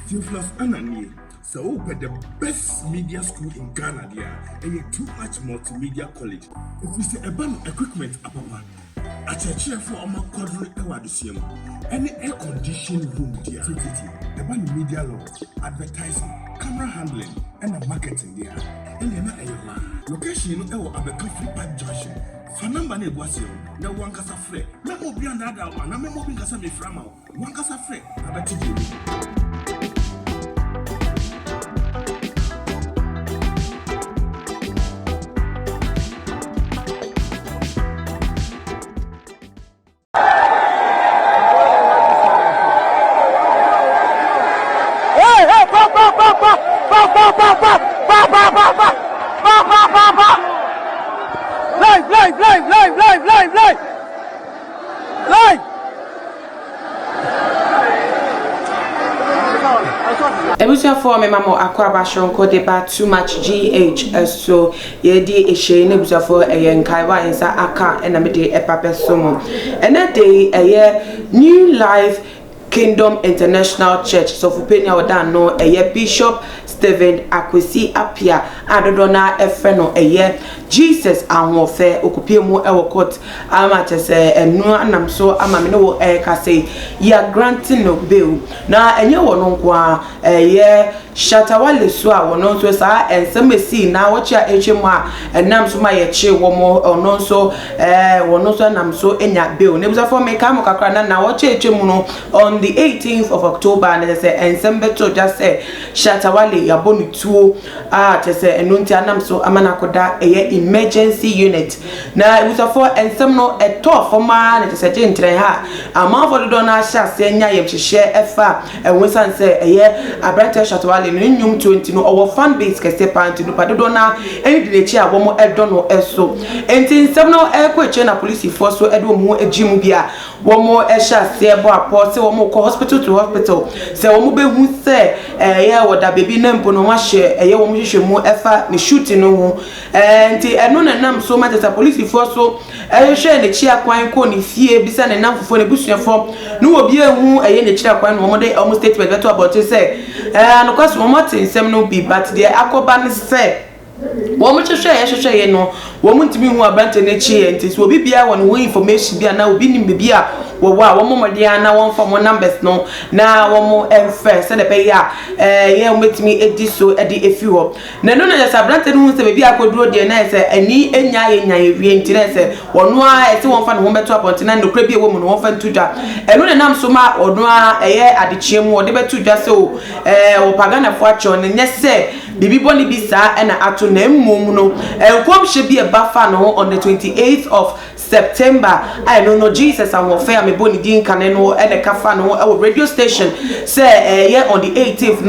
Plus Anani, so the best media school in Ghana there, and a too much multimedia college. If we say about equipment, apapa, a church for our quadruple ewadisium, any air conditioned room there, the one media law, advertising, camera handling, and a marketing there, and a location in our Ankafo Park Junction. Fanamba ne was you, no one cassa free, no more beyond that one, no more being a from one cassa free, I bet you. For me, Mamma Aquaba Shonko deba too much GH so ye di eshe ne busa for a yankaiwa insa aka and a mede a papa sumo and that day a year New Life Kingdom International Church so for Penya Odano a year Bishop Stephen Akwesi Apia Adodona Efreno a year Jesus Ahuofe okupie mu ewo court ama chese enu anam so ama me no ka say ya granting no bail na enye wo no kwa ye Shata Wale so a wono so sa ensemesi na wo chia ehwemu a enam so ma ye che wo mo ono so wono so nam so enya bail ne busa for me ka mo kakra na wo chia ehwemu no on the 18th of October and they say ensembe to just say Shata Wale ya bonu tuo a chese enu nti anam so amana koda emergency unit na it was for ensem no eto for ma na se gentre ha ama for do na sha se nya ye hwehwe efa enwesan se eye abrante Shatawale no nyum 20 no our fan base kese panti no padodo na eni de chi a wo mo edo no eso enti nsem no ekweche na police force so edo mu ejimu bia wo mo sha se ebo aport se wo mo ko hospital to hospital se wo mo be hu se eye woda baby na mpo no ma hye eye wo mo hwehwe mu efa ni shooting no ho enti eno na nam so much as a police force so hwe ne chi akwan ko ni fie bisa ne nam fofo ne busuafo no obi ehu eye ne chi akwan no mo de almost statement beto about say no cause mo motin nsem no bi but there akoba ne say wo mo hwehwe ye no wo mo ntimi hu abante ne chi enti so obi bia won wo information bia na obi nim bia wo mo modia na won for mo numbers no na wo mo enfe se de be ya ye o metimi edi so edi efi ho na no na just abante no hu se be akoduro de na se ani enya ye wie enti na se wono a ese won fa no ho beto aponte na no kra bi wo mo no won fa ntudwa eno na nam so ma wono a eye adechiemu wo de beto dwa se o wo pagana fo acho ne nyese bibi boni bi sa na ato na mmom no enkom hye bi e bafa no on the 28th of September I don't know Jesus Ahuofe me boni din kane no e de kafa no e radio station say ye on the 18th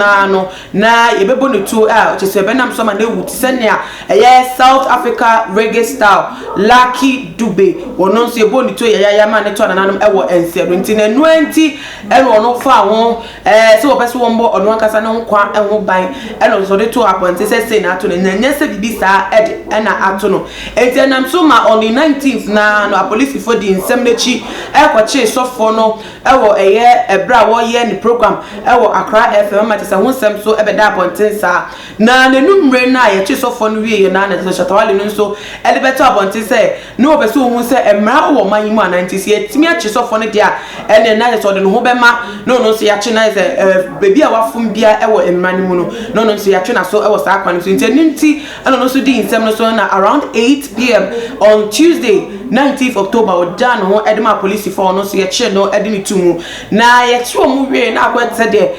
na ye be boni to chese be nam so ma na wuti senia ye South Africa reggae style Lucky Dube wono so ye boni to ye ya ma ne to nananum e wo ensero nti na nu anti e no fa ho se wo be so won bo ono akasa ne nkwa e ho ban e no so de to aponte say na to na nyese bibi sa e na ato no enti nam so ma on the 19th no a police for the insemnechi e kwache sofo no e wo eye ebra wo ye ni program e wo Accra FM ma tesa ho sem so e be da abonten sa na nenumre na ye che sofo no wie ye na na Shatawale no so e de beto abonten se no be so hu se emra wo man yimu ananti se timi a che sofo no dia e ne na so de no ho be ma no so ya che na se bebi a wafum bia e wo emra ni mu no so ya che na so e wo sa akwan so nti no so di insem no so na around 8 p.m. on Tuesday 19th October o dan ho edema police for no so ye che no edini tumu na ye che o mu wie na akwete de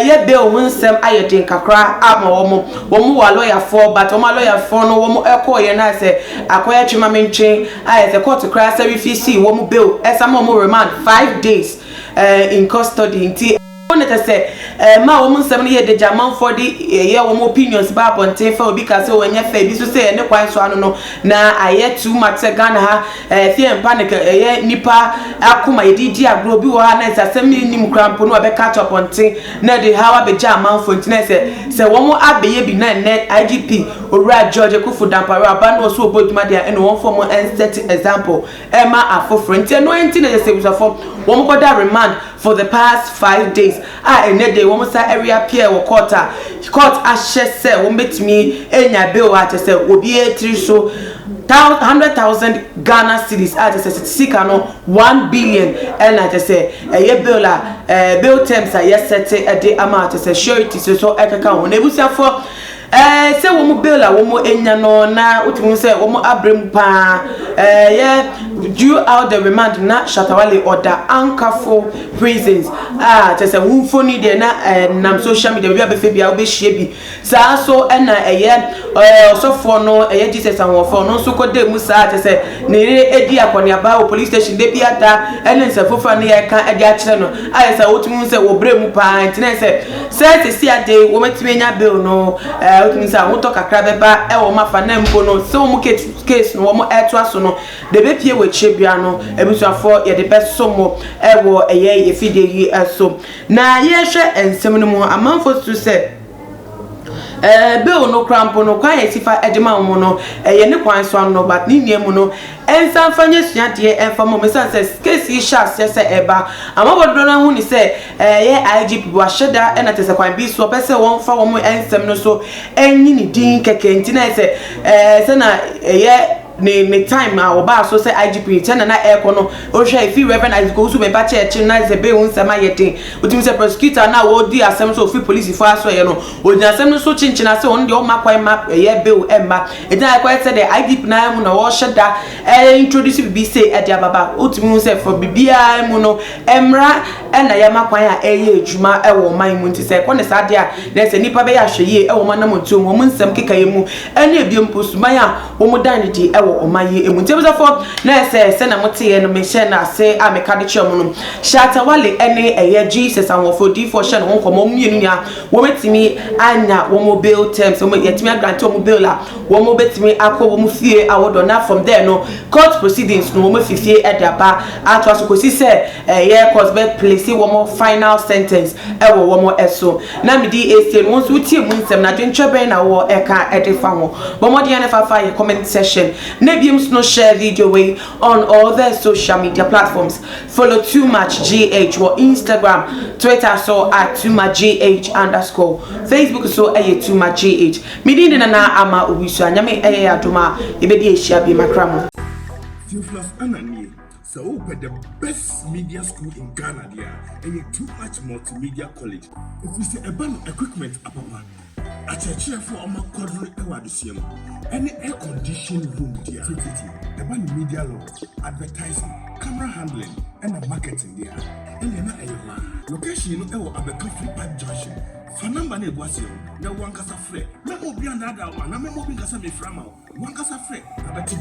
ye be o nsem ayedin kakra ama wo mo wa lawyer for but o ma lawyer for no wo mo ekoye na se akoya twema mentwen aye the court cry say refuse wo mo bail esama mo remand 5 days in custody nti say ma wo nsem ye de jaman for the ye wo opinions ba ponte fa obi ka say onye fa bi so say ne kwan so anu no na aye too much Ghana ha fear panic ye nipa akoma yedidi agro bi wo ha na say nim krampo no be catch up ponte na de hawa be jaman for nti say wo mo abeye bi na net IGP owura George Kufu Dampare aba no so oboduma dia eno won for mo set example ma afofro nti no enti na say we so for wɔn kɔda remand for the past 5 days a ɛnɛ de wɔn sa area appear wɔ court ahyɛ sɛ wɔn betumi enya bail a kyɛ sɛ obi etiri so 100,000 Ghana cedis a kyɛ sɛ sika no 1 billion ɛna kyɛ sɛ ɛyɛ bail a bail terms a yɛsɛte ɛde ama kyɛ sɛ surety so ɛkeka wɔn ebusuafo say womu bill a womu enya no na utimu say womu abrem pa due out the remand na Shata Wale order Ankafo prisons say wumfoni de na nam social media bia befe bia obehie bi sa so na osofo no Jesus Ahuofe no so kode mu sa say ne edi akoniaba o police station de bia da ene nsafofa ne ye ka edi a kire no say wotimu say wo brem pa ntina say si ade wo metime nya bill no utinisa woto kakra beba e wo mafa na mpo no so mu case no wo eto aso no de be pie we chebia no ebusuafo ye de beso mo e wo eye ye fide yi eso na ye hwe ensem no mu amanfo to say bill no crampo no kwan yesifa edema mo no ye ne kwan so no but ni niemu no ensan fanye suade enfa mo mesa say case yi sha se eba amabodo na hu ni say ye IGP wa sheda na tese kwan bi so pese won fa wo mo ensem no so enyi ni din keke ntina se na ye ne time a oba so say IGP tena na aircon no o hwe if reverend as go so be ba church na ze be won sama yeten otim say prosecutor na wo di asem so fi police for aso ye no o di asem no so chinchina say on de o makwan ma ye bill emma e dan akwa say the IGP na mu na wo sheda introduce bi say e dia baba otim say for bibia mu no emra na ye makwan a eye adwuma e wo man mu nti say ko ne sa dia na say nipa be ya hweye e wo man na mo ntom wo nsem keka ye mu ene ebiem posuman a wo mo dan di e omaye emuntebuzafo na se na motie no me hye na se a me ka de kyerɛ mu no Shata Wale ene eye Jesus Ahuofe di for hye no nkomo mienu ya wo metimi anya wo mo bail terms wo yetimi grant wo mo bail la wo mo betimi akɔ wo mo fie awodo na from there no court proceedings no wo mo fifie e da ba ato aso kosi se eye court be place wo mo final sentence e wo mo eso na me di ese no so tie mu nsɛm na dwentwebe na wo e ka e de fa ho bo mo de na fa ye comment section Nebiums no share video way on all their social media platforms. Follow Too Much GH or Instagram, Twitter so at Too Much GH _ Facebook so Too Much GH. Midin na ama ubisu anyame aduma ibedi eshia bi makramo. So the best media school in Ghana there, and Too Much Multimedia College. If we say a equipment apapa, a church for our quadri ewadisium, any air conditioned room there, the media law, advertising, camera handling, and marketing there. And then location you know Ankafo Pipe Junction. For number ne boasio, na wankasa frɛ. Na obi anda da wa, na me mo bi kasa me frama. Wankasa frɛ, abati